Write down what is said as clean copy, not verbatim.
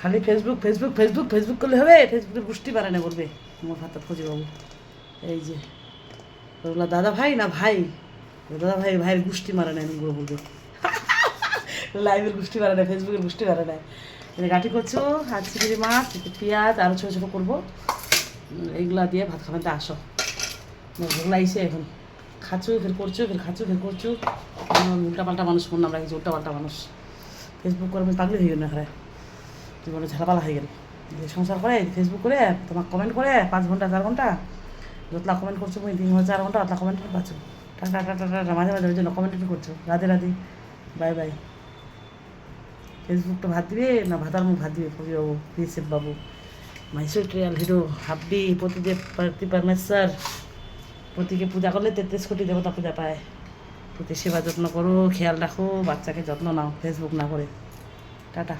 খালি Facebook Facebook Facebook Facebook করলে হবে? ফেসবুকে গোষ্ঠী বাড়ায় না বলবে আমার হাতে ফজিবাবু। এই যে ওগুলো দাদা ভাই না ভাই, দাদা ভাই ভাইয়ের গোষ্ঠী মারা নেয় এগুলো বলবে। লাইভের গোষ্ঠী বাড়ায় না, ফেসবুকের গোষ্ঠী বাড়ায় নেয়। গাঠি করছো আর চিংড়ি মাছ, পেঁয়াজ আরও ছোটো ছোটো করবো, এইগুলা দিয়ে ভাত খাওয়াতে আসো। ওগুলো আইসে এখন খাচ্ছো ফের করছো, ফের খাচ্ছো ফের করছো। উল্টাপাল্টা মানুষ ফোন নাম রাখছি, উল্টাপাল্টা মানুষ। ফেসবুক করে আমি পাগলি হয়ে গেল না হারে, জীবনে ঝালাপালা হয়ে গেল। যে সংসার করে ফেসবুক করে তোমার কমেন্ট করে 5 ঘন্টা 4 ঘন্টা যতলা কমেন্ট করছো, তুমি 3 ঘন্টা 4 ঘন্টা অতলা কমেন্ট পাচ্ছো। টাটা টাটা টাটা মাঝে মাঝে ওই জন্য কমেন্ট করছো। Radhe Radhe, bye bye. ফেসবুকটা ভাত দিবে না ভাতার মুখ ভাত দিবে ফজিবাবু, বিএসএফ বাবু, মাইসোর ট্রিয়াল হিরো হাব্বি পতিদেব পার্তি পরমেশ্বর। পতিকে পূজা করলে 33 কোটি দেবতা পূজা পায়। প্রতি সেবা যত্ন করো, খেয়াল রাখো, বাচ্চাকে যত্ন নাও, ফেসবুক না করে। টাটা।